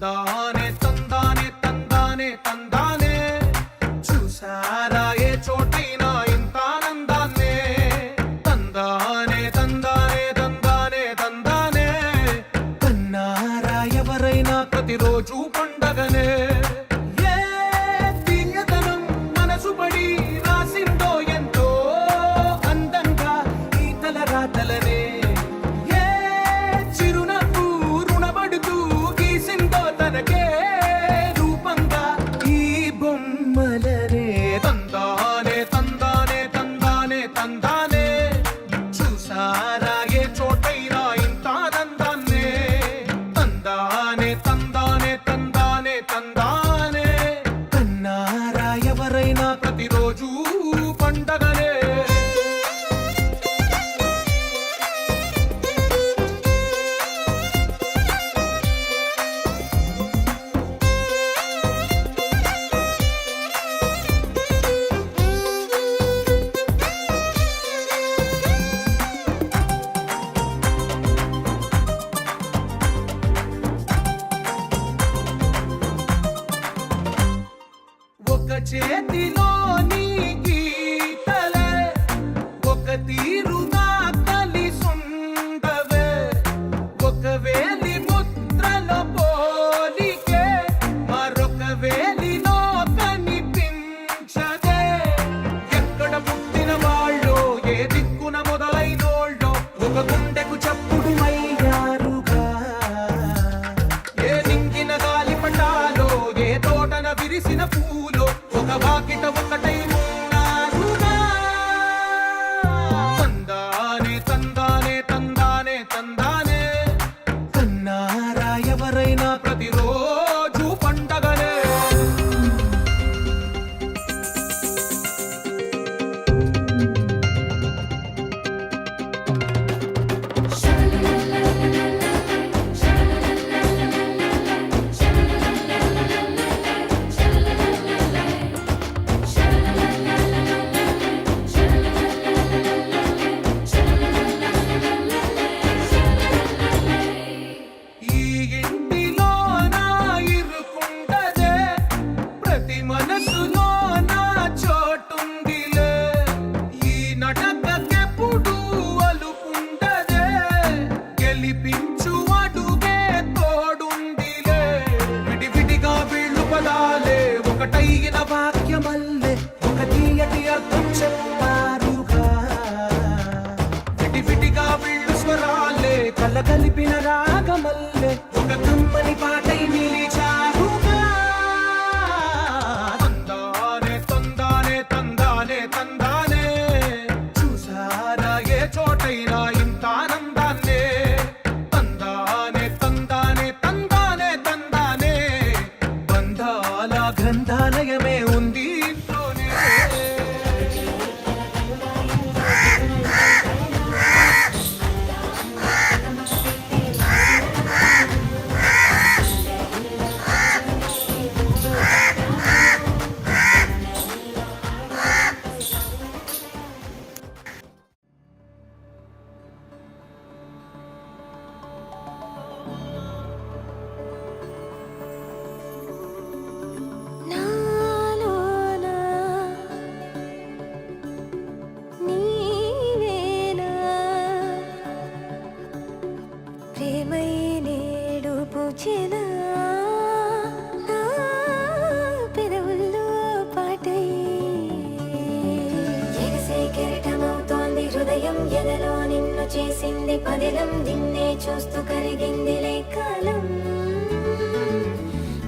తందానే తందానే తందానే తందానే చూసారా ఏ చోటైనా ఇంత ఆనందాన్నే తందానే తందానే తందానే తందానే కన్నారా ఎవరైనా ప్రతిరోజు పండగనే ప్రతిరోజు పండగనే ఒక చేతిలో నీ గీతలే ఒక తీరుగా కలిసుండవే ఒక వేలి ముద్రలో పోలికే మరొక వేలిలో కనిపించదే ఎక్కడ పుట్టిన వాళ్ళో ఏ దిక్కున మొదలైనోళ్ళో ఒక గుండెకు చప్పుడు అయ్యారుగా ఏ నింగిన గాలి పటాలో ఏ తోటన విరిసిన పూలో ఒక వాకిట ఒకటై ఉన్నారుగా తందానే తందానే తందానే తందానే కన్నారా ఎవరైనా ప్రతిరోజు పండగనే మనసులో నా చోటుందిలే ఈ నటకెప్పుడు అలుపుండదే గెలిపించు అడుగే తోడుందిలే విడివిడిగా వీళ్ళు పదాలే ఒకటైన వాక్యమల్లే ఒక తీయటి అర్థం చెప్పారుగా విడివిడిగా వీళ్ళు స్వరాలే కలగలిపిన రాగమల్లే ఒక కమ్మని పాటై నిలిచారుగా తందానే చూసారా ఏ చోటైనా ఇంత ఆనందాన్నే తందానే తందానే తందానే తందానే బంధాల గ్రంథాలయమే ఉంది ఇంట్లోనే ఎదలో నిన్ను చేసింది పదిలం నిన్నే చూస్తూ కరిగిందిలే కాలం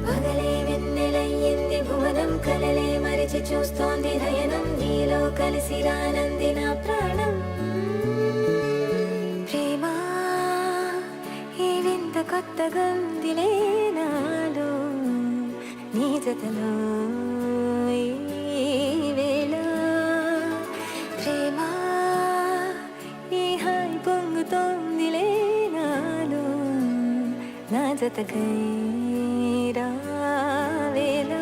పగలే వెన్నెలయ్యింది భువనం కలలే మరిచి చూస్తోంది నయనం నీలో కలిసి రానంది నా ప్రాణం ప్రేమ ఈ వింత కొత్తగా ఉందిలే నాలో నీ జతలో జతకై రావేలా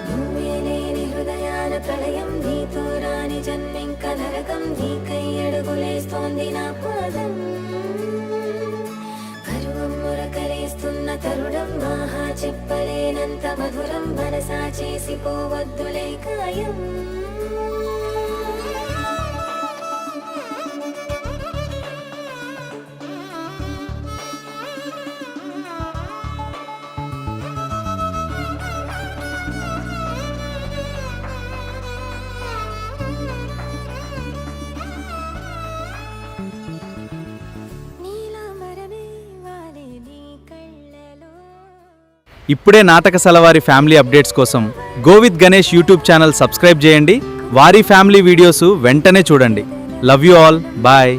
నువ్వే లేని హృదయాల ప్రళయం నీతో రాని జన్మింక నరకం నీకై అడుగులేస్తోంది నా పాదం పరువం మురకలేస్తున్న తరుడ మధురం మనసా చేసిపోవద్దులే కాయం ఇప్పుడే నాటకశాల వారి ఫ్యామిలీ అప్డేట్స్ కోసం go with Ganesh YouTube channel subscribe చేయండి. వారి ఫ్యామిలీ వీడియోస్ వెంటనే చూడండి. Love you all, bye.